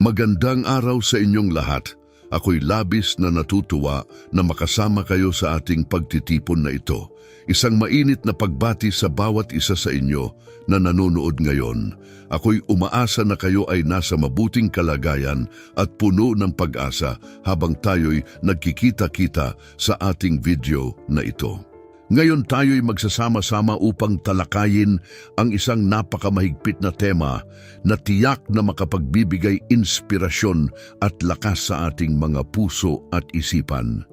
Magandang araw sa inyong lahat. Ako'y labis na natutuwa na makasama kayo sa ating pagtitipon na ito. Isang mainit na pagbati sa bawat isa sa inyo na nanonood ngayon. Ako'y umaasa na kayo ay nasa mabuting kalagayan at puno ng pag-asa habang tayo'y nagkikita-kita sa ating video na ito. Ngayon tayo'y magsasama-sama upang talakayin ang isang napakamahigpit na tema na tiyak na makapagbibigay inspirasyon at lakas sa ating mga puso at isipan.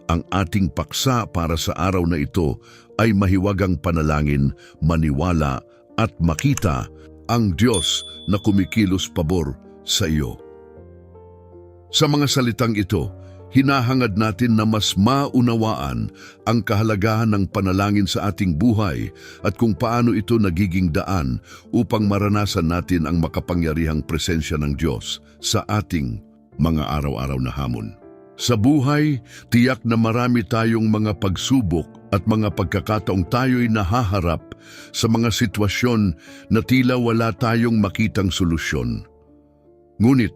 Ang ating paksa para sa araw na ito ay mahiwagang panalangin, maniwala at makita ang Diyos na kumikilos pabor sa iyo. Sa mga salitang ito, hinahangad natin na mas maunawaan ang kahalagahan ng panalangin sa ating buhay at kung paano ito nagiging daan upang maranasan natin ang makapangyarihang presensya ng Diyos sa ating mga araw-araw na hamon. Sa buhay, tiyak na marami tayong mga pagsubok at mga pagkakataong tayo'y nahaharap sa mga sitwasyon na tila wala tayong makitang solusyon. Ngunit,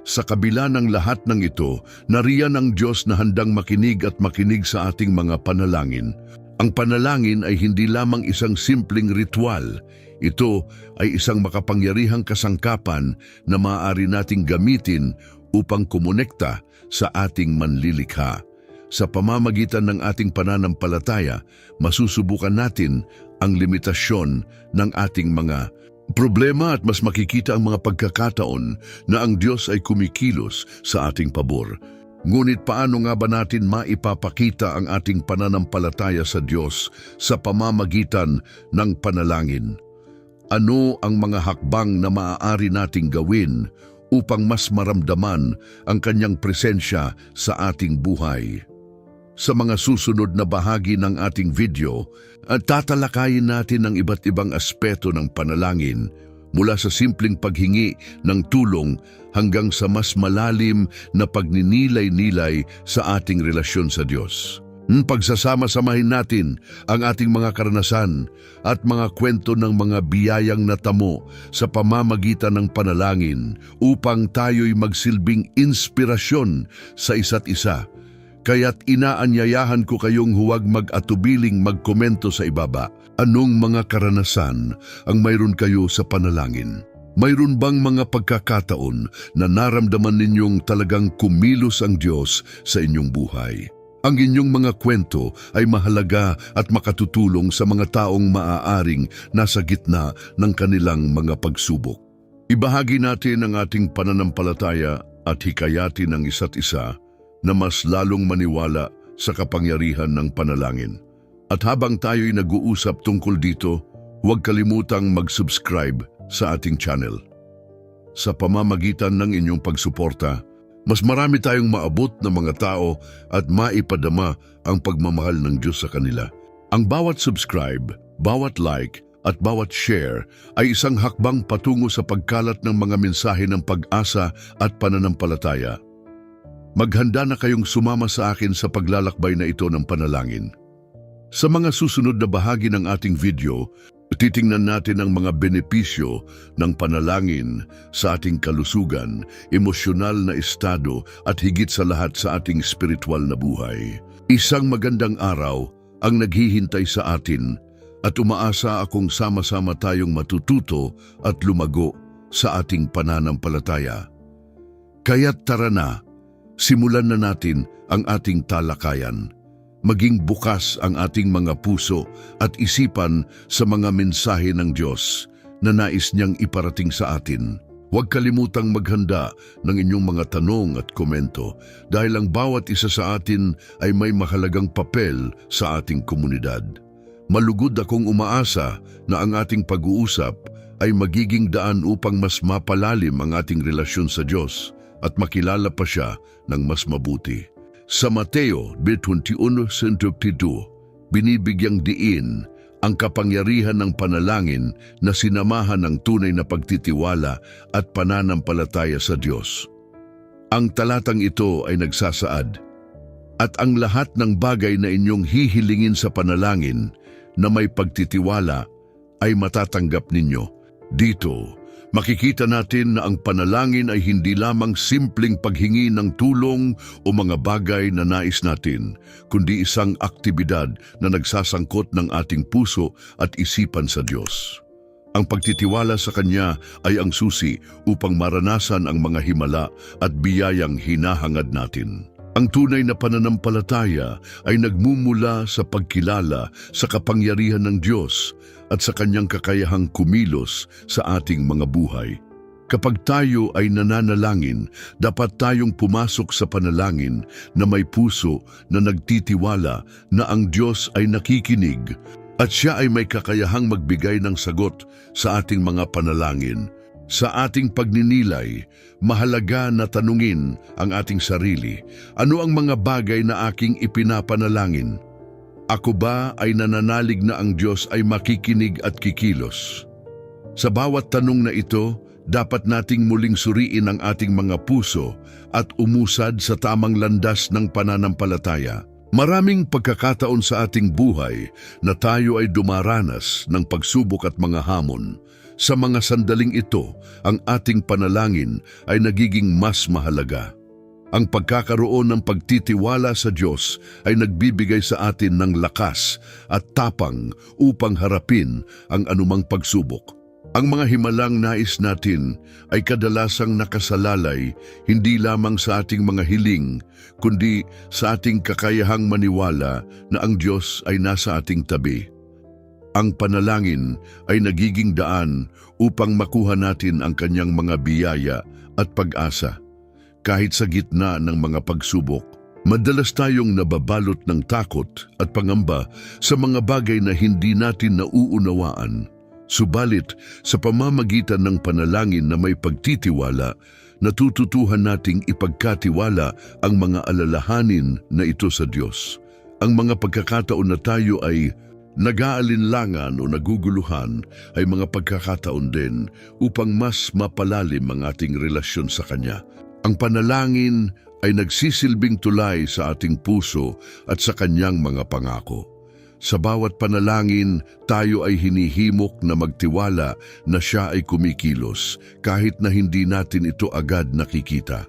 sa kabila ng lahat ng ito, nariyan ang Diyos na handang makinig at makinig sa ating mga panalangin. Ang panalangin ay hindi lamang isang simpleng ritual. Ito ay isang makapangyarihang kasangkapan na maaari nating gamitin upang kumonekta sa ating manlilikha. Sa pamamagitan ng ating pananampalataya, masusubukan natin ang limitasyon ng ating mga problema at mas makikita ang mga pagkakataon na ang Diyos ay kumikilos sa ating pabor. Ngunit paano nga ba natin maipapakita ang ating pananampalataya sa Diyos sa pamamagitan ng panalangin? Ano ang mga hakbang na maaari nating gawin upang mas maramdaman ang kanyang presensya sa ating buhay? Sa mga susunod na bahagi ng ating video, at tatalakayin natin ang iba't ibang aspeto ng panalangin mula sa simpleng paghingi ng tulong hanggang sa mas malalim na pagninilay-nilay sa ating relasyon sa Diyos. Pagsasama-samahin natin ang ating mga karanasan at mga kwento ng mga biyayang natamo sa pamamagitan ng panalangin upang tayo'y magsilbing inspirasyon sa isa't isa. Kaya't inaanyayahan ko kayong huwag mag-atubiling magkomento sa ibaba. Anong mga karanasan ang mayroon kayo sa panalangin? Mayroon bang mga pagkakataon na naramdaman ninyong talagang kumilos ang Diyos sa inyong buhay? Ang inyong mga kwento ay mahalaga at makatutulong sa mga taong maaaring nasa gitna ng kanilang mga pagsubok. Ibahagi natin ang ating pananampalataya at hikayatin ang isa't isa na mas lalong maniwala sa kapangyarihan ng panalangin. At habang tayo'y nag-uusap tungkol dito, huwag kalimutang mag-subscribe sa ating channel. Sa pamamagitan ng inyong pagsuporta, mas marami tayong maabot na mga tao at maipadama ang pagmamahal ng Diyos sa kanila. Ang bawat subscribe, bawat like, at bawat share ay isang hakbang patungo sa pagkalat ng mga mensahe ng pag-asa at pananampalataya. Maghanda na kayong sumama sa akin sa paglalakbay na ito ng panalangin. Sa mga susunod na bahagi ng ating video, titingnan natin ang mga benepisyo ng panalangin sa ating kalusugan, emosyonal na estado at higit sa lahat sa ating spiritual na buhay. Isang magandang araw ang naghihintay sa atin at umaasa akong sama-sama tayong matututo at lumago sa ating pananampalataya. Kaya't tara na, simulan na natin ang ating talakayan. Maging bukas ang ating mga puso at isipan sa mga mensahe ng Diyos na nais niyang iparating sa atin. Huwag kalimutang maghanda ng inyong mga tanong at komento dahil ang bawat isa sa atin ay may mahalagang papel sa ating komunidad. Malugod akong umaasa na ang ating pag-uusap ay magiging daan upang mas mapalalim ang ating relasyon sa Diyos at makilala pa siya ng mas mabuti. Sa Mateo 21:22, binibigyang diin ang kapangyarihan ng panalangin na sinamahan ng tunay na pagtitiwala at pananampalataya sa Diyos. Ang talatang ito ay nagsasaad, "At ang lahat ng bagay na inyong hihilingin sa panalangin na may pagtitiwala ay matatanggap ninyo." Dito, makikita natin na ang panalangin ay hindi lamang simpleng paghingi ng tulong o mga bagay na nais natin, kundi isang aktibidad na nagsasangkot ng ating puso at isipan sa Diyos. Ang pagtitiwala sa Kanya ay ang susi upang maranasan ang mga himala at biyayang hinahangad natin. Ang tunay na pananampalataya ay nagmumula sa pagkilala sa kapangyarihan ng Diyos at sa Kanyang kakayahang kumilos sa ating mga buhay. Kapag tayo ay nananalangin, dapat tayong pumasok sa panalangin na may puso na nagtitiwala na ang Diyos ay nakikinig at Siya ay may kakayahang magbigay ng sagot sa ating mga panalangin. Sa ating pagninilay, mahalaga na tanungin ang ating sarili, ano ang mga bagay na aking ipinapanalangin? Ako ba ay nananalig na ang Diyos ay makikinig at kikilos? Sa bawat tanong na ito, dapat nating muling suriin ang ating mga puso at umusad sa tamang landas ng pananampalataya. Maraming pagkakataon sa ating buhay na tayo ay dumaranas ng pagsubok at mga hamon. Sa mga sandaling ito, ang ating panalangin ay nagiging mas mahalaga. Ang pagkakaroon ng pagtitiwala sa Diyos ay nagbibigay sa atin ng lakas at tapang upang harapin ang anumang pagsubok. Ang mga himalang nais natin ay kadalasang nakasalalay hindi lamang sa ating mga hiling, kundi sa ating kakayahang maniwala na ang Diyos ay nasa ating tabi. Ang panalangin ay nagiging daan upang makuha natin ang Kanyang mga biyaya at pag-asa. Kahit sa gitna ng mga pagsubok, madalas tayong nababalot ng takot at pangamba sa mga bagay na hindi natin nauunawaan. Subalit, sa pamamagitan ng panalangin na may pagtitiwala, natututuhan nating ipagkatiwala ang mga alalahanin na ito sa Diyos. Ang mga pagkakataon na tayo ay nag-aalinlangan o naguguluhan ay mga pagkakataon din upang mas mapalalim ang ating relasyon sa Kanya. Ang panalangin ay nagsisilbing tulay sa ating puso at sa Kanyang mga pangako. Sa bawat panalangin, tayo ay hinihimok na magtiwala na Siya ay kumikilos kahit na hindi natin ito agad nakikita.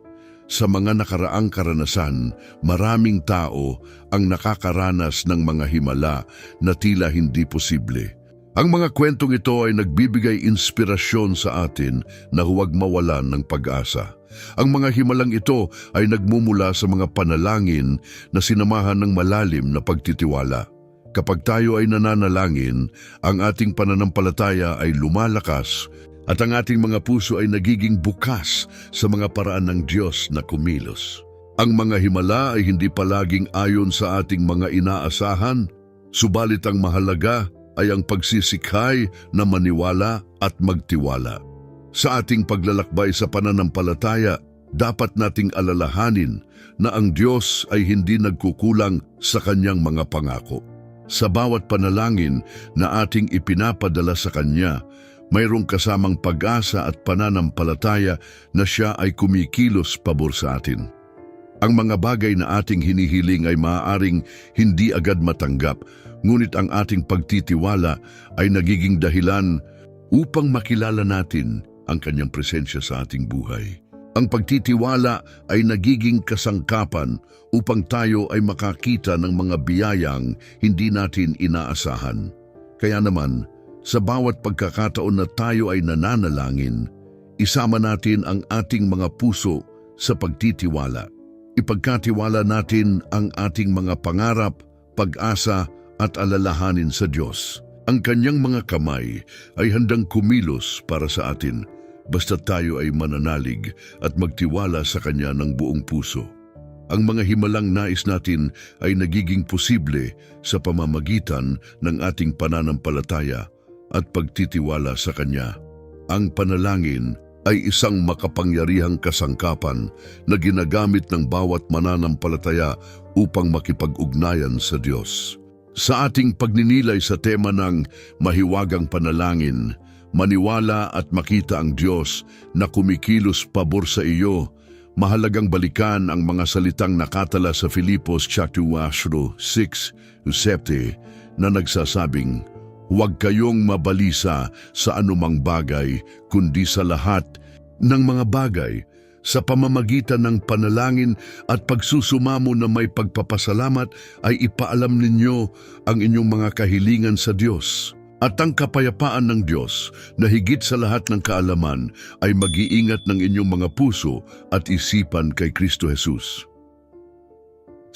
Sa mga nakaraang karanasan, maraming tao ang nakakaranas ng mga himala na tila hindi posible. Ang mga kwentong ito ay nagbibigay inspirasyon sa atin na huwag mawalan ng pag-asa. Ang mga himalang ito ay nagmumula sa mga panalangin na sinamahan ng malalim na pagtitiwala. Kapag tayo ay nananalangin, ang ating pananampalataya ay lumalakas at ang ating mga puso ay nagiging bukas sa mga paraan ng Diyos na kumilos. Ang mga himala ay hindi palaging ayon sa ating mga inaasahan, subalit ang mahalaga ay ang pagsisikhay na maniwala at magtiwala. Sa ating paglalakbay sa pananampalataya, dapat nating alalahanin na ang Diyos ay hindi nagkukulang sa Kanyang mga pangako. Sa bawat panalangin na ating ipinapadala sa Kanya, mayroong kasamang pag-asa at pananampalataya na Siya ay kumikilos pabor sa atin. Ang mga bagay na ating hinihiling ay maaaring hindi agad matanggap, ngunit ang ating pagtitiwala ay nagiging dahilan upang makilala natin ang Kanyang presensya sa ating buhay. Ang pagtitiwala ay nagiging kasangkapan upang tayo ay makakita ng mga biyayang hindi natin inaasahan. Kaya naman, sa bawat pagkakataon na tayo ay nananalangin, isama natin ang ating mga puso sa pagtitiwala. Ipagkatiwala natin ang ating mga pangarap, pag-asa at alalahanin sa Diyos. Ang Kanyang mga kamay ay handang kumilos para sa atin, basta tayo ay mananalig at magtiwala sa Kanya ng buong puso. Ang mga himalang nais natin ay nagiging posible sa pamamagitan ng ating pananampalataya at pagtitiwala sa Kanya. Ang panalangin ay isang makapangyarihang kasangkapan na ginagamit ng bawat mananampalataya upang makipag-ugnayan sa Diyos. Sa ating pagninilay sa tema ng mahiwagang panalangin, maniwala at makita ang Diyos na kumikilos pabor sa iyo, mahalagang balikan ang mga salitang nakatala sa Filipos chapter 4:6-7 na nagsasabing, Huwag kayong mabalisa sa anumang bagay, kundi sa lahat ng mga bagay, sa pamamagitan ng panalangin at pagsusumamo na may pagpapasalamat ay ipaalam ninyo ang inyong mga kahilingan sa Diyos. At ang kapayapaan ng Diyos na higit sa lahat ng kaalaman ay mag-iingat ng inyong mga puso at isipan kay Kristo Jesus.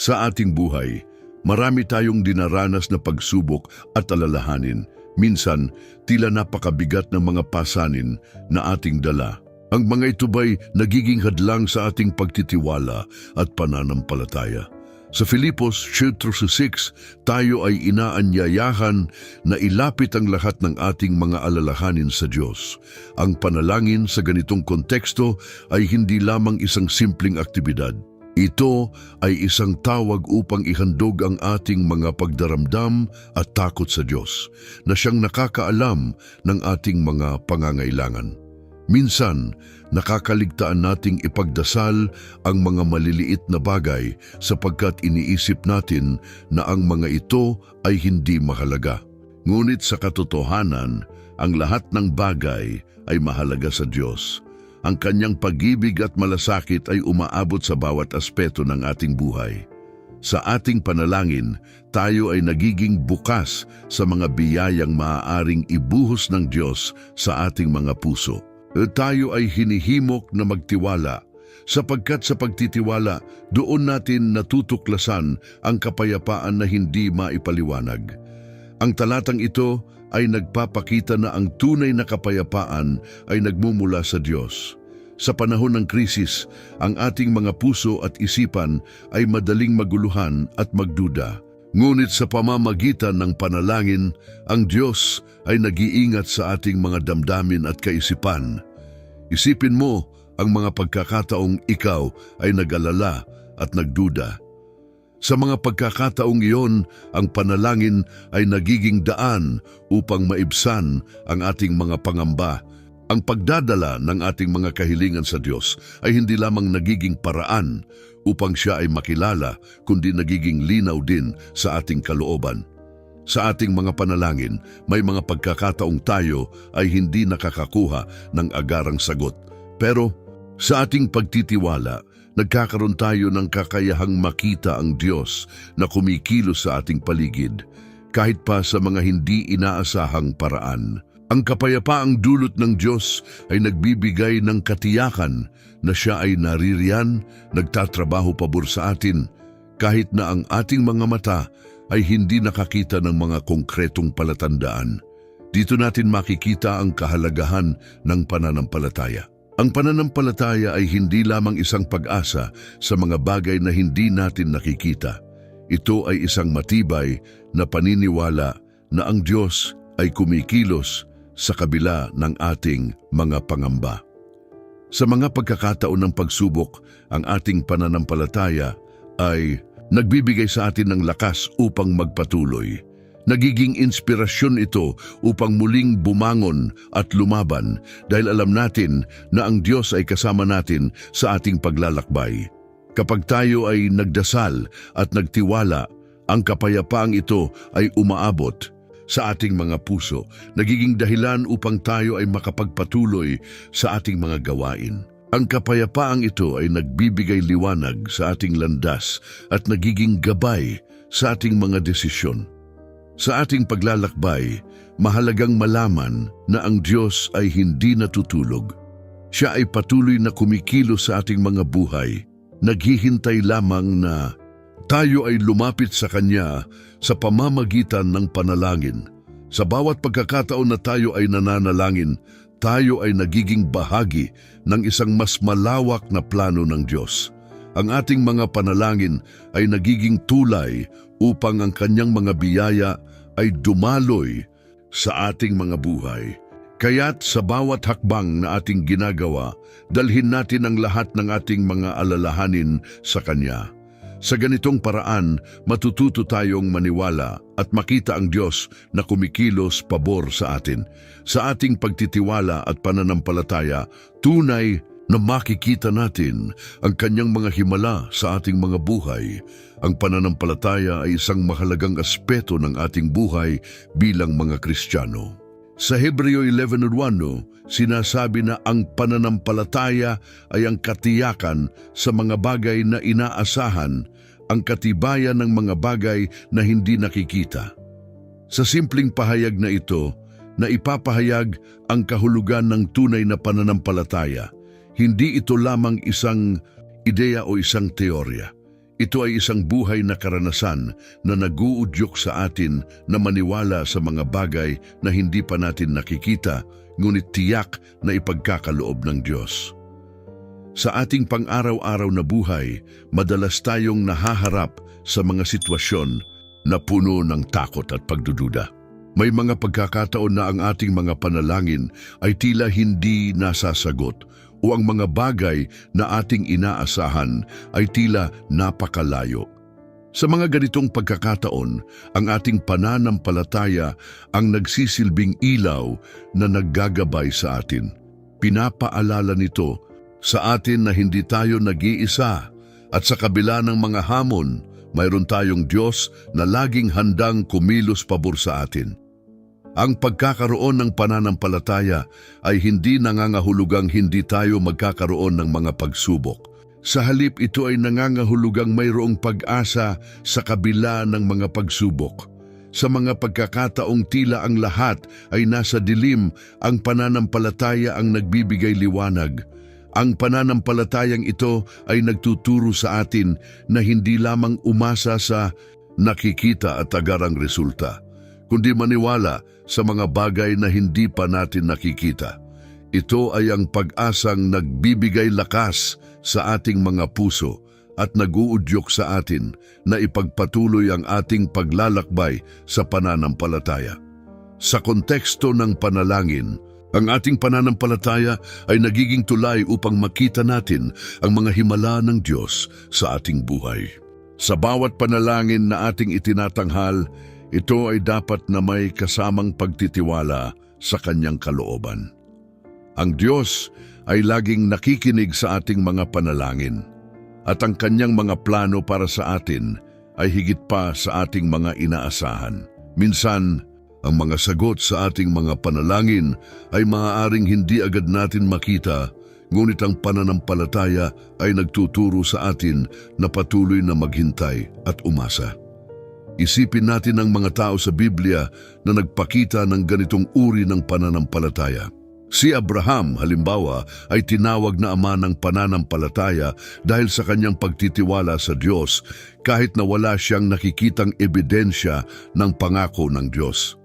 Sa ating buhay, marami tayong dinaranas na pagsubok at alalahanin. Minsan, tila napakabigat ng mga pasanin na ating dala. Ang mga ito ba'y nagiging hadlang sa ating pagtitiwala at pananampalataya? Sa Filipos 4:6, tayo ay inaanyayahan na ilapit ang lahat ng ating mga alalahanin sa Diyos. Ang panalangin sa ganitong konteksto ay hindi lamang isang simpleng aktibidad. Ito ay isang tawag upang ihandog ang ating mga pagdaramdam at takot sa Diyos, na siyang nakakaalam ng ating mga pangangailangan. Minsan, nakakaligtaan nating ipagdasal ang mga maliliit na bagay sapagkat iniisip natin na ang mga ito ay hindi mahalaga. Ngunit sa katotohanan, ang lahat ng bagay ay mahalaga sa Diyos. Ang kanyang pag-ibig at malasakit ay umaabot sa bawat aspeto ng ating buhay. Sa ating panalangin, tayo ay nagiging bukas sa mga biyayang maaaring ibuhos ng Diyos sa ating mga puso. Tayo ay hinihimok na magtiwala, sapagkat sa pagtitiwala, doon natin natutuklasan ang kapayapaan na hindi maipaliwanag. Ang talatang ito ay nagpapakita na ang tunay na kapayapaan ay nagmumula sa Diyos. Sa panahon ng krisis, ang ating mga puso at isipan ay madaling maguluhan at magduda. Ngunit sa pamamagitan ng panalangin, ang Diyos ay nag-iingat sa ating mga damdamin at kaisipan. Isipin mo ang mga pagkakataong ikaw ay nag-alala at nagduda. Sa mga pagkakataong iyon, ang panalangin ay nagiging daan upang maibsan ang ating mga pangamba. Ang pagdadala ng ating mga kahilingan sa Diyos ay hindi lamang nagiging paraan upang siya ay makilala, kundi nagiging linaw din sa ating kalooban. Sa ating mga panalangin, may mga pagkakataong tayo ay hindi nakakakuha ng agarang sagot. Pero sa ating pagtitiwala, nagkakaroon tayo ng kakayahang makita ang Diyos na kumikilos sa ating paligid, kahit pa sa mga hindi inaasahang paraan. Ang kapayapaang dulot ng Diyos ay nagbibigay ng katiyakan na siya ay naririyan, nagtatrabaho pabor sa atin, kahit na ang ating mga mata ay hindi nakakita ng mga konkretong palatandaan. Dito natin makikita ang kahalagahan ng pananampalataya. Ang pananampalataya ay hindi lamang isang pag-asa sa mga bagay na hindi natin nakikita. Ito ay isang matibay na paniniwala na ang Diyos ay kumikilos sa kabila ng ating mga pangamba. Sa mga pagkakataon ng pagsubok, ang ating pananampalataya ay nagbibigay sa atin ng lakas upang magpatuloy. Nagiging inspirasyon ito upang muling bumangon at lumaban dahil alam natin na ang Diyos ay kasama natin sa ating paglalakbay. Kapag tayo ay nagdasal at nagtiwala, ang kapayapaang ito ay umaabot sa ating mga puso, nagiging dahilan upang tayo ay makapagpatuloy sa ating mga gawain. Ang kapayapaang ito ay nagbibigay liwanag sa ating landas at nagiging gabay sa ating mga desisyon. Sa ating paglalakbay, mahalagang malaman na ang Diyos ay hindi natutulog. Siya ay patuloy na kumikilos sa ating mga buhay, naghihintay lamang na tayo ay lumapit sa Kanya sa pamamagitan ng panalangin. Sa bawat pagkakataon na tayo ay nananalangin, tayo ay nagiging bahagi ng isang mas malawak na plano ng Diyos. Ang ating mga panalangin ay nagiging tulay upang ang Kanyang mga biyaya ay dumaloy sa ating mga buhay. Kaya't sa bawat hakbang na ating ginagawa, dalhin natin ang lahat ng ating mga alalahanin sa Kanya. Sa ganitong paraan, matututo tayong maniwala at makita ang Diyos na kumikilos pabor sa atin. Sa ating pagtitiwala at pananampalataya, tunay na makikita natin ang kanyang mga himala sa ating mga buhay. Ang pananampalataya ay isang mahalagang aspeto ng ating buhay bilang mga Kristiyano. Sa Hebreo 11:1, sinasabi na ang pananampalataya ay ang katiyakan sa mga bagay na inaasahan, ang katibayan ng mga bagay na hindi nakikita. Sa simpleng pahayag na ito, na ipapahayag ang kahulugan ng tunay na pananampalataya. Hindi ito lamang isang ideya o isang teorya. Ito ay isang buhay na karanasan na nag-uudyok sa atin na maniwala sa mga bagay na hindi pa natin nakikita, ngunit tiyak na ipagkakaloob ng Diyos. Sa ating pang-araw-araw na buhay, madalas tayong nahaharap sa mga sitwasyon na puno ng takot at pagdududa. May mga pagkakataon na ang ating mga panalangin ay tila hindi nasasagot o ang mga bagay na ating inaasahan ay tila napakalayo. Sa mga ganitong pagkakataon, ang ating pananampalataya ang nagsisilbing ilaw na naggagabay sa atin. Pinapaalala nito sa atin na hindi tayo nag-iisa at sa kabila ng mga hamon, mayroon tayong Diyos na laging handang kumilos pabor sa atin. Ang pagkakaroon ng pananampalataya ay hindi nangangahulugang hindi tayo magkakaroon ng mga pagsubok. Sa halip, ito ay nangangahulugang mayroong pag-asa sa kabila ng mga pagsubok. Sa mga pagkakataong tila ang lahat ay nasa dilim, ang pananampalataya ang nagbibigay liwanag. Ang pananampalatayang ito ay nagtuturo sa atin na hindi lamang umasa sa nakikita at agarang resulta, kundi maniwala sa mga bagay na hindi pa natin nakikita. Ito ay ang pag-asang nagbibigay lakas sa ating mga puso at nag-uudyok sa atin na ipagpatuloy ang ating paglalakbay sa pananampalataya. Sa konteksto ng panalangin, ang ating pananampalataya ay nagiging tulay upang makita natin ang mga himala ng Diyos sa ating buhay. Sa bawat panalangin na ating itinatanghal, ito ay dapat na may kasamang pagtitiwala sa kanyang kalooban. Ang Diyos ay laging nakikinig sa ating mga panalangin at ang kanyang mga plano para sa atin ay higit pa sa ating mga inaasahan. Minsan, ang mga sagot sa ating mga panalangin ay maaaring hindi agad natin makita, ngunit ang pananampalataya ay nagtuturo sa atin na patuloy na maghintay at umasa. Isipin natin ang mga tao sa Biblia na nagpakita ng ganitong uri ng pananampalataya. Si Abraham, halimbawa, ay tinawag na ama ng pananampalataya dahil sa kanyang pagtitiwala sa Diyos kahit na wala siyang nakikitang ebidensya ng pangako ng Diyos.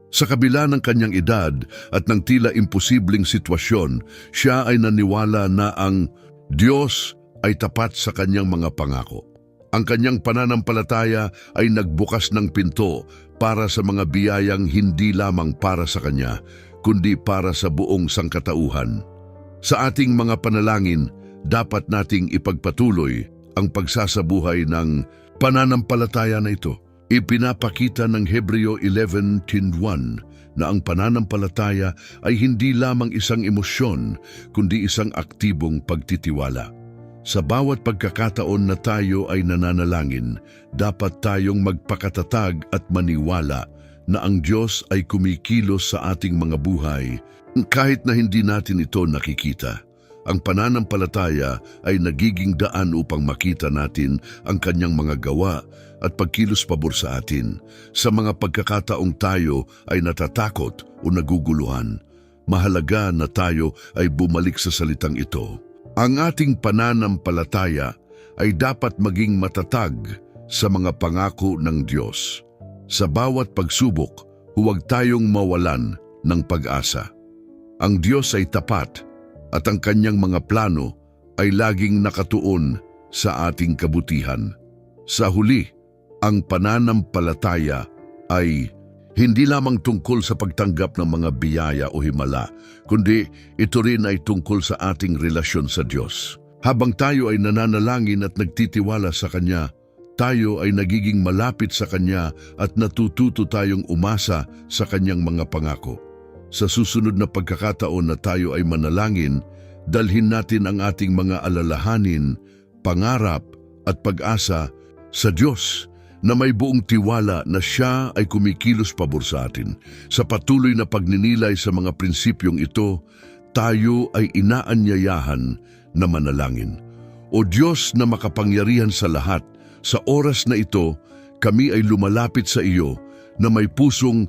Sa kabila ng kanyang edad at ng tila imposibleng sitwasyon, siya ay naniwala na ang Diyos ay tapat sa kanyang mga pangako. Ang kanyang pananampalataya ay nagbukas ng pinto para sa mga biyayang hindi lamang para sa kanya, kundi para sa buong sangkatauhan. Sa ating mga panalangin, dapat nating ipagpatuloy ang pagsasabuhay ng pananampalataya na ito. Ipinapakita ng Hebreo 11:1 na ang pananampalataya ay hindi lamang isang emosyon, kundi isang aktibong pagtitiwala. Sa bawat pagkakataon na tayo ay nananalangin, dapat tayong magpakatatag at maniwala na ang Diyos ay kumikilos sa ating mga buhay kahit na hindi natin ito nakikita. Ang pananampalataya ay nagiging daan upang makita natin ang kanyang mga gawa at pagkilos pabor sa atin. Sa mga pagkakataong tayo ay natatakot o naguguluhan, mahalaga na tayo ay bumalik sa salitang ito. Ang ating pananampalataya ay dapat maging matatag sa mga pangako ng Diyos. Sa bawat pagsubok, huwag tayong mawalan ng pag-asa. Ang Diyos ay tapat at ang kanyang mga plano ay laging nakatuon sa ating kabutihan. Sa huli, ang pananampalataya ay hindi lamang tungkol sa pagtanggap ng mga biyaya o himala, kundi ito rin ay tungkol sa ating relasyon sa Diyos. Habang tayo ay nananalangin at nagtitiwala sa Kanya, tayo ay nagiging malapit sa Kanya at natututo tayong umasa sa Kanyang mga pangako. Sa susunod na pagkakataon na tayo ay manalangin, dalhin natin ang ating mga alalahanin, pangarap at pag-asa sa Diyos na may buong tiwala na Siya ay kumikilos pabor sa atin. Sa patuloy na pagninilay sa mga prinsipyong ito, tayo ay inaanyayahan na manalangin. O Diyos na makapangyarihan sa lahat, sa oras na ito, kami ay lumalapit sa iyo na may pusong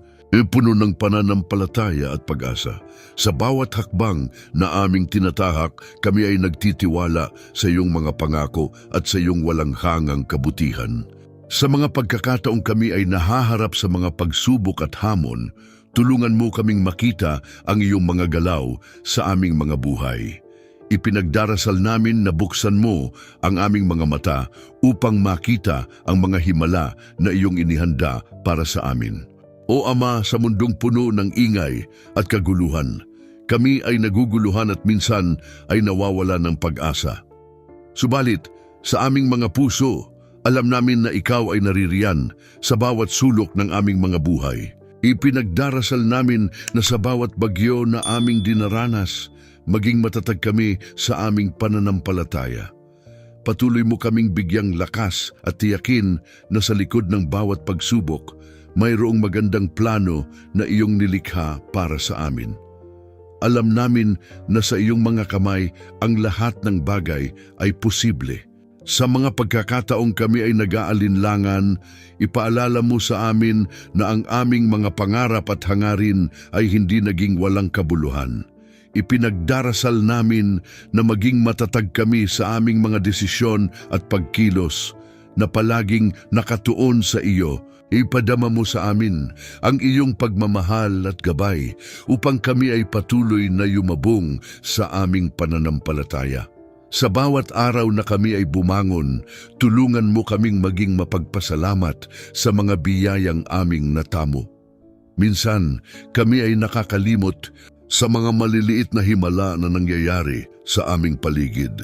puno ng pananampalataya at pag-asa. Sa bawat hakbang na aming tinatahak, kami ay nagtitiwala sa iyong mga pangako at sa iyong walang hangang kabutihan. Sa mga pagkakataong kami ay nahaharap sa mga pagsubok at hamon, tulungan mo kaming makita ang iyong mga galaw sa aming mga buhay. Ipinagdarasal namin na buksan mo ang aming mga mata upang makita ang mga himala na iyong inihanda para sa amin. O Ama, sa mundong puno ng ingay at kaguluhan, kami ay naguguluhan at minsan ay nawawala ng pag-asa. Subalit, sa aming mga puso, alam namin na ikaw ay naririyan sa bawat sulok ng aming mga buhay. Ipinagdarasal namin na sa bawat bagyo na aming dinaranas, maging matatag kami sa aming pananampalataya. Patuloy mo kaming bigyang lakas at tiyakin na sa likod ng bawat pagsubok, mayroong magandang plano na iyong nilikha para sa amin. Alam namin na sa iyong mga kamay ang lahat ng bagay ay posible. Sa mga pagkakataong kami ay nag-aalinlangan, ipaalala mo sa amin na ang aming mga pangarap at hangarin ay hindi naging walang kabuluhan. Ipinagdarasal namin na maging matatag kami sa aming mga desisyon at pagkilos, na palaging nakatuon sa iyo. Ipadama mo sa amin ang iyong pagmamahal at gabay upang kami ay patuloy na yumabong sa aming pananampalataya. Sa bawat araw na kami ay bumangon, tulungan mo kaming maging mapagpasalamat sa mga biyayang aming natamo. Minsan, kami ay nakakalimot sa mga maliliit na himala na nangyayari sa aming paligid.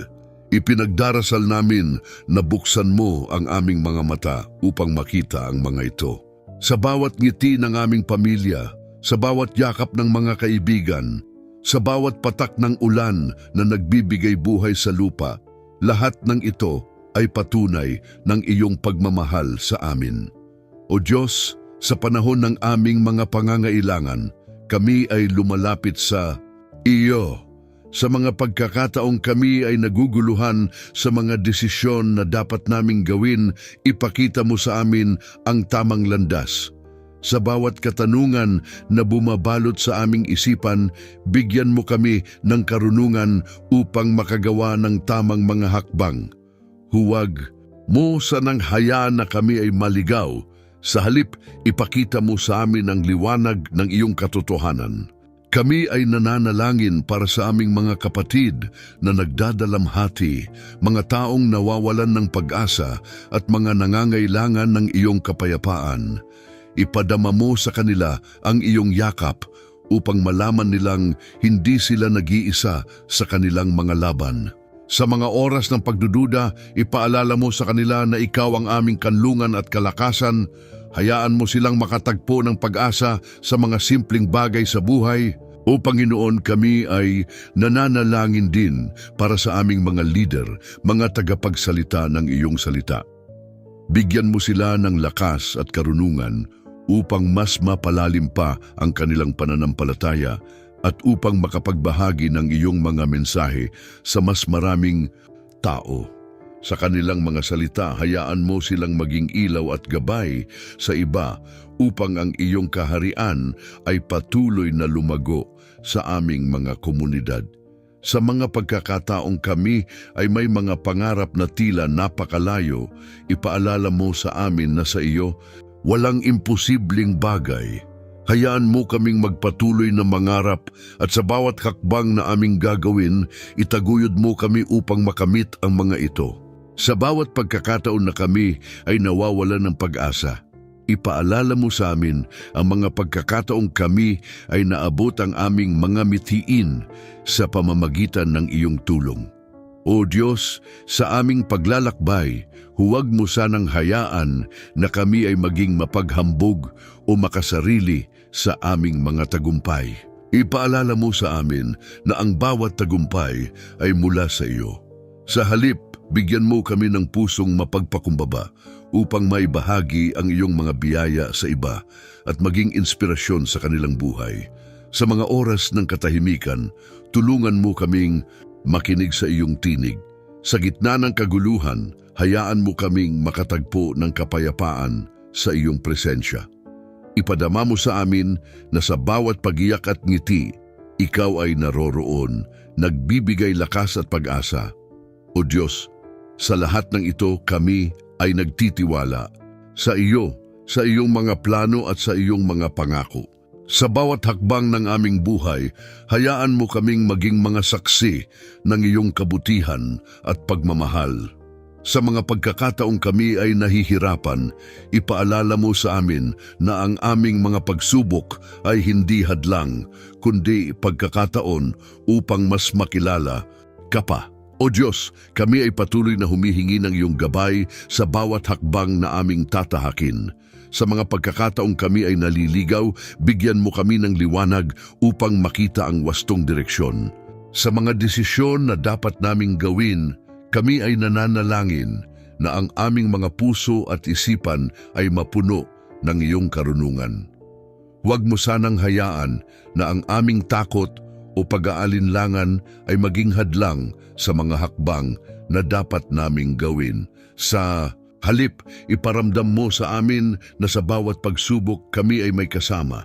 Ipinagdarasal namin na buksan mo ang aming mga mata upang makita ang mga ito. Sa bawat ngiti ng aming pamilya, sa bawat yakap ng mga kaibigan, sa bawat patak ng ulan na nagbibigay buhay sa lupa, lahat ng ito ay patunay ng iyong pagmamahal sa amin. O Diyos, sa panahon ng aming mga pangangailangan, kami ay lumalapit sa iyo. Sa mga pagkakataong kami ay naguguluhan sa mga desisyon na dapat naming gawin, ipakita mo sa amin ang tamang landas. Sa bawat katanungan na bumabalot sa aming isipan, bigyan mo kami ng karunungan upang makagawa ng tamang mga hakbang. Huwag mo sanang hayaan na kami ay maligaw. Sa halip, ipakita mo sa amin ang liwanag ng iyong katotohanan. Kami ay nananalangin para sa aming mga kapatid na nagdadalamhati, mga taong nawawalan ng pag-asa at mga nangangailangan ng iyong kapayapaan. Ipadama mo sa kanila ang iyong yakap upang malaman nilang hindi sila nag-iisa sa kanilang mga laban. Sa mga oras ng pagdududa, ipaalala mo sa kanila na ikaw ang aming kanlungan at kalakasan. Hayaan mo silang makatagpo ng pag-asa sa mga simpleng bagay sa buhay. O Panginoon, kami ay nananalangin din para sa aming mga leader, mga tagapagsalita ng iyong salita. Bigyan mo sila ng lakas at karunungan upang mas mapalalim pa ang kanilang pananampalataya at upang makapagbahagi ng iyong mga mensahe sa mas maraming tao. Sa kanilang mga salita, hayaan mo silang maging ilaw at gabay sa iba upang ang iyong kaharian ay patuloy na lumago sa aming mga komunidad. Sa mga pagkakataong kami ay may mga pangarap na tila napakalayo, ipaalala mo sa amin na sa iyo walang imposibleng bagay. Hayaan mo kaming magpatuloy na mangarap at sa bawat hakbang na aming gagawin, itaguyod mo kami upang makamit ang mga ito. Sa bawat pagkakataon na kami ay nawawalan ng pag-asa, ipaalala mo sa amin ang mga pagkakataong kami ay naabot ang aming mga mithiin sa pamamagitan ng iyong tulong. O Diyos, sa aming paglalakbay, huwag mo sanang hayaan na kami ay maging mapaghambog o makasarili sa aming mga tagumpay. Ipaalala mo sa amin na ang bawat tagumpay ay mula sa iyo. Sa halip, bigyan mo kami ng pusong mapagpakumbaba upang maibahagi ang iyong mga biyaya sa iba at maging inspirasyon sa kanilang buhay. Sa mga oras ng katahimikan, tulungan mo kaming makinig sa iyong tinig. Sa gitna ng kaguluhan, hayaan mo kaming makatagpo ng kapayapaan sa iyong presensya. Ipadama mo sa amin na sa bawat pagiyak at ngiti, ikaw ay naroroon, nagbibigay lakas at pag-asa. O Diyos, sa lahat ng ito kami ay nagtitiwala sa iyo, sa iyong mga plano at sa iyong mga pangako. Sa bawat hakbang ng aming buhay, hayaan mo kaming maging mga saksi ng iyong kabutihan at pagmamahal. Sa mga pagkakataong kami ay nahihirapan, ipaalala mo sa amin na ang aming mga pagsubok ay hindi hadlang, kundi pagkakataon upang mas makilala ka pa. O Diyos, kami ay patuloy na humihingi ng iyong gabay sa bawat hakbang na aming tatahakin. Sa mga pagkakataong kami ay naliligaw, bigyan mo kami ng liwanag upang makita ang wastong direksyon. Sa mga desisyon na dapat naming gawin, kami ay nananalangin na ang aming mga puso at isipan ay mapuno ng iyong karunungan. Huwag mo sanang hayaan na ang aming takot o pag-aalinlangan ay maging hadlang sa mga hakbang na dapat naming gawin. Sa halip, iparamdam mo sa amin na sa bawat pagsubok kami ay may kasama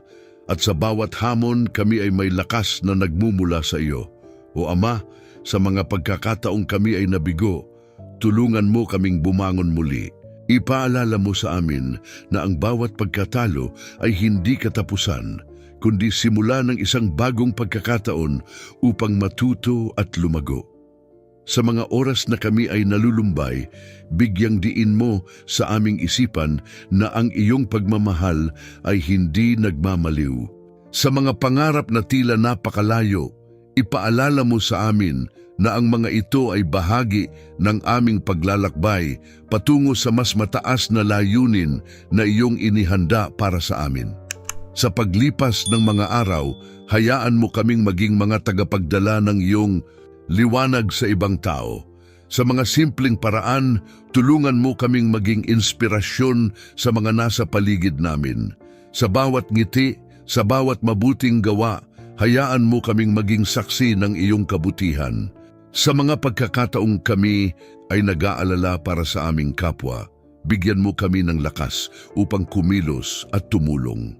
at sa bawat hamon kami ay may lakas na nagmumula sa iyo. O Ama, sa mga pagkakataong kami ay nabigo, tulungan mo kaming bumangon muli. Ipaalala mo sa amin na ang bawat pagkatalo ay hindi katapusan, kundi simula ng isang bagong pagkakataon upang matuto at lumago. Sa mga oras na kami ay nalulumbay, bigyang diin mo sa aming isipan na ang iyong pagmamahal ay hindi nagmamaliw. Sa mga pangarap na tila napakalayo, ipaalala mo sa amin na ang mga ito ay bahagi ng aming paglalakbay patungo sa mas mataas na layunin na iyong inihanda para sa amin. Sa paglipas ng mga araw, hayaan mo kaming maging mga tagapagdala ng iyong liwanag sa ibang tao. Sa mga simpleng paraan, tulungan mo kaming maging inspirasyon sa mga nasa paligid namin. Sa bawat ngiti, sa bawat mabuting gawa, hayaan mo kaming maging saksi ng iyong kabutihan. Sa mga pagkakataong kami ay nag-aalala para sa aming kapwa, bigyan mo kami ng lakas upang kumilos at tumulong.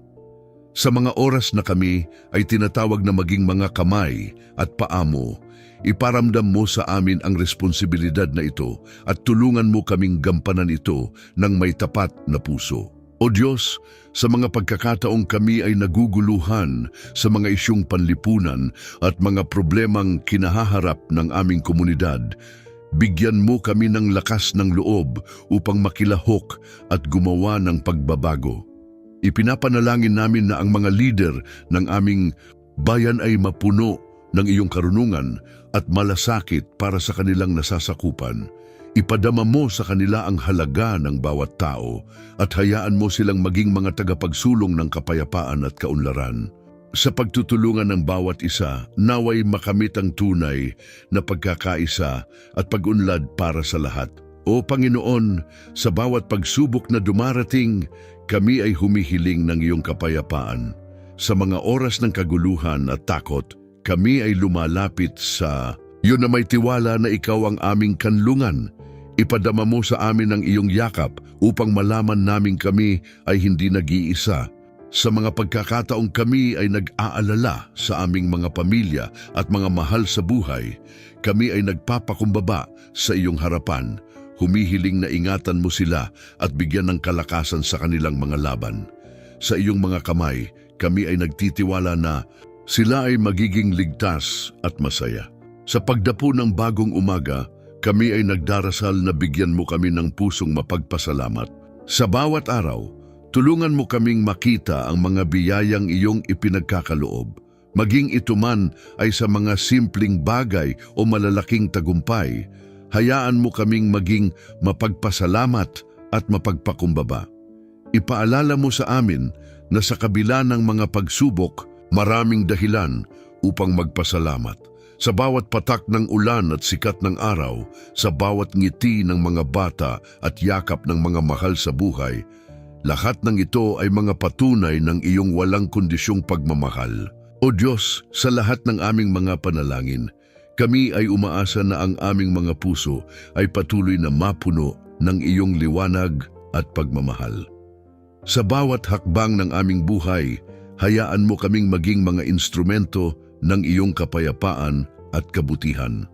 Sa mga oras na kami ay tinatawag na maging mga kamay at paa mo, iparamdam mo sa amin ang responsibilidad na ito at tulungan mo kaming gampanan ito ng may tapat na puso. O Diyos, sa mga pagkakataong kami ay naguguluhan sa mga isyung panlipunan at mga problemang kinahaharap ng aming komunidad, bigyan mo kami ng lakas ng loob upang makilahok at gumawa ng pagbabago. Ipinapanalangin namin na ang mga lider ng aming bayan ay mapuno ng iyong karunungan at malasakit para sa kanilang nasasakupan. Ipadama mo sa kanila ang halaga ng bawat tao at hayaan mo silang maging mga tagapagsulong ng kapayapaan at kaunlaran. Sa pagtutulungan ng bawat isa, naway makamit ang tunay na pagkakaisa at pag-unlad para sa lahat. O Panginoon, sa bawat pagsubok na dumarating, kami ay humihiling ng iyong kapayapaan. Sa mga oras ng kaguluhan at takot, kami ay lumalapit sa iyo na may tiwala na ikaw ang aming kanlungan. Ipadama mo sa amin ang iyong yakap upang malaman naming kami ay hindi nag-iisa. Sa mga pagkakataong kami ay nag-aalala sa aming mga pamilya at mga mahal sa buhay, kami ay nagpapakumbaba sa iyong harapan, humihiling na ingatan mo sila at bigyan ng kalakasan sa kanilang mga laban. Sa iyong mga kamay, kami ay nagtitiwala na sila ay magiging ligtas at masaya. Sa pagdapo ng bagong umaga, kami ay nagdarasal na bigyan mo kami ng pusong mapagpasalamat. Sa bawat araw, tulungan mo kaming makita ang mga biyayang iyong ipinagkakaloob. Maging ito man ay sa mga simpleng bagay o malalaking tagumpay, hayaan mo kaming maging mapagpasalamat at mapagpakumbaba. Ipaalala mo sa amin na sa kabila ng mga pagsubok, Maraming dahilan upang magpasalamat. Sa bawat patak ng ulan at sikat ng araw, sa bawat ngiti ng mga bata at yakap ng mga mahal sa buhay, lahat ng ito ay mga patunay ng iyong walang kondisyong pagmamahal. O Diyos, sa lahat ng aming mga panalangin, kami ay umaasa na ang aming mga puso ay patuloy na mapuno ng iyong liwanag at pagmamahal. Sa bawat hakbang ng aming buhay, hayaan mo kaming maging mga instrumento ng iyong kapayapaan at kabutihan.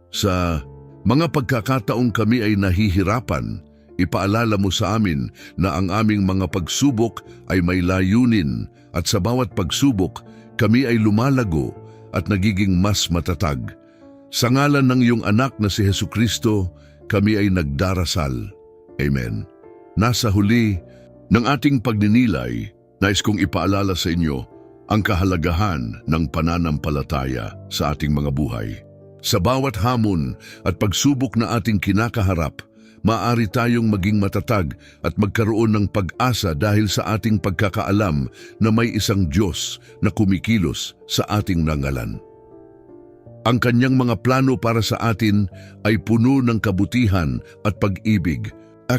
Sa mga pagkakataong kami ay nahihirapan, ipaalala mo sa amin na ang aming mga pagsubok ay may layunin at sa bawat pagsubok kami ay lumalago at nagiging mas matatag. Sa ngalan ng iyong anak na si Jesucristo, kami ay nagdarasal. Amen. Nasa huli ng ating pagninilay, nais kong ipaalala sa inyo ang kahalagahan ng pananampalataya sa ating mga buhay. Sa bawat hamon at pagsubok na ating kinakaharap, maaari tayong maging matatag at magkaroon ng pag-asa dahil sa ating pagkakaalam na may isang Diyos na kumikilos sa ating nangalan. Ang kanyang mga plano para sa atin ay puno ng kabutihan at pag-ibig,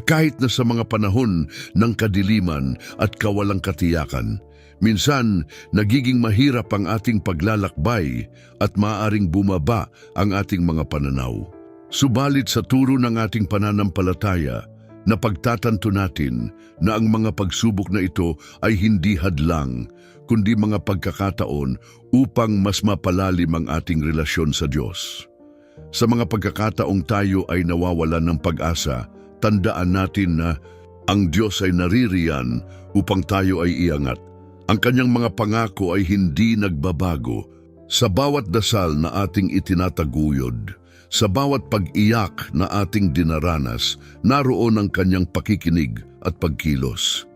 kahit na sa mga panahon ng kadiliman at kawalang katiyakan. Minsan, nagiging mahirap ang ating paglalakbay at maaaring bumaba ang ating mga pananaw. Subalit sa turo ng ating pananampalataya, na pagtatanto natin na ang mga pagsubok na ito ay hindi hadlang, kundi mga pagkakataon upang mas mapalalim ang ating relasyon sa Diyos. Sa mga pagkakataong tayo ay nawawalan ng pag-asa, tandaan natin na ang Diyos ay naririyan upang tayo ay iangat. Ang kanyang mga pangako ay hindi nagbabago. Sa bawat dasal na ating itinataguyod, sa bawat pag-iyak na ating dinaranas, naroon ang kanyang pakikinig at pagkilos.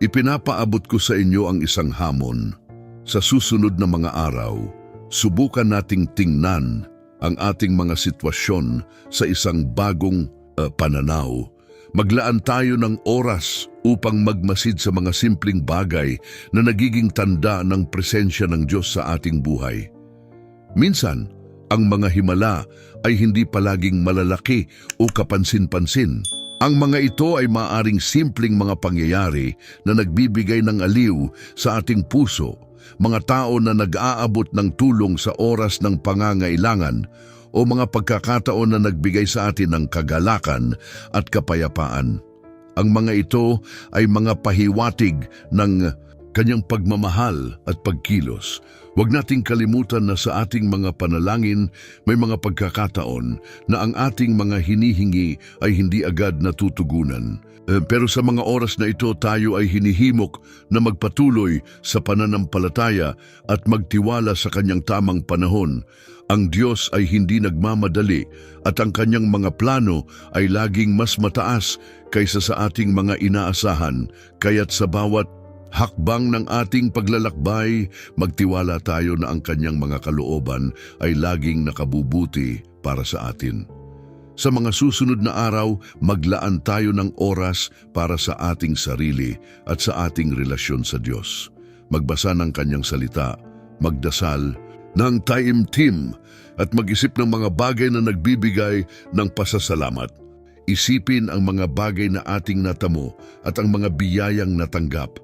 Ipinapaabot ko sa inyo ang isang hamon. Sa susunod na mga araw, subukan nating tingnan ang ating mga sitwasyon sa isang bagong pananaw. Maglaan tayo ng oras upang magmasid sa mga simpleng bagay na nagiging tanda ng presensya ng Diyos sa ating buhay. Minsan, ang mga himala ay hindi palaging malalaki o kapansin-pansin. Ang mga ito ay maaaring simpleng mga pangyayari na nagbibigay ng aliw sa ating puso, mga tao na nag-aabot ng tulong sa oras ng pangangailangan o mga pagkakataon na nagbigay sa atin ng kagalakan at kapayapaan. Ang mga ito ay mga pahiwatig ng kanyang pagmamahal at pagkilos. Huwag nating kalimutan na sa ating mga panalangin may mga pagkakataon na ang ating mga hinihingi ay hindi agad natutugunan. Pero sa mga oras na ito tayo ay hinihimok na magpatuloy sa pananampalataya at magtiwala sa kanyang tamang panahon. Ang Diyos ay hindi nagmamadali at ang kanyang mga plano ay laging mas mataas kaysa sa ating mga inaasahan. Kaya't sa bawat hakbang ng ating paglalakbay, magtiwala tayo na ang kanyang mga kalooban ay laging nakabubuti para sa atin. Sa mga susunod na araw, maglaan tayo ng oras para sa ating sarili at sa ating relasyon sa Diyos. Magbasa ng kanyang salita, magdasal ng taimtim at mag-isip ng mga bagay na nagbibigay ng pasasalamat. Isipin ang mga bagay na ating natamo at ang mga biyayang natanggap.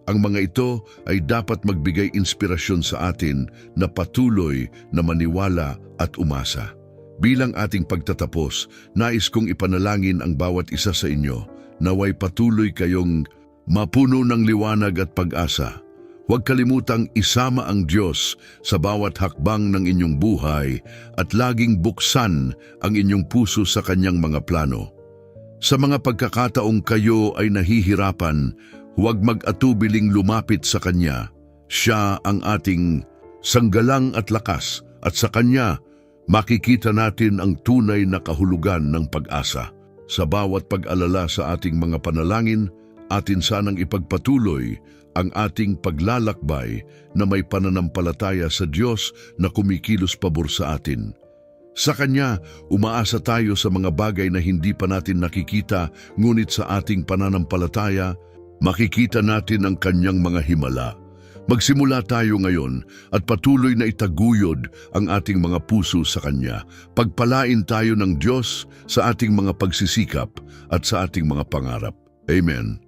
Ang mga ito ay dapat magbigay inspirasyon sa atin na patuloy na maniwala at umasa. Bilang ating pagtatapos, nais kong ipanalangin ang bawat isa sa inyo, naway patuloy kayong mapuno ng liwanag at pag-asa. Huwag kalimutang isama ang Diyos sa bawat hakbang ng inyong buhay at laging buksan ang inyong puso sa kanyang mga plano. Sa mga pagkakataong kayo ay nahihirapan, huwag mag-atubiling lumapit sa Kanya. Siya ang ating sanggalang at lakas at sa Kanya makikita natin ang tunay na kahulugan ng pag-asa. Sa bawat pag-alala sa ating mga panalangin, atin sanang ipagpatuloy ang ating paglalakbay na may pananampalataya sa Diyos na kumikilos pabor sa atin. Sa Kanya, umaasa tayo sa mga bagay na hindi pa natin nakikita, ngunit sa ating pananampalataya, makikita natin ang Kanyang mga himala. Magsimula tayo ngayon at patuloy na itaguyod ang ating mga puso sa Kanya. Pagpalain tayo ng Diyos sa ating mga pagsisikap at sa ating mga pangarap. Amen.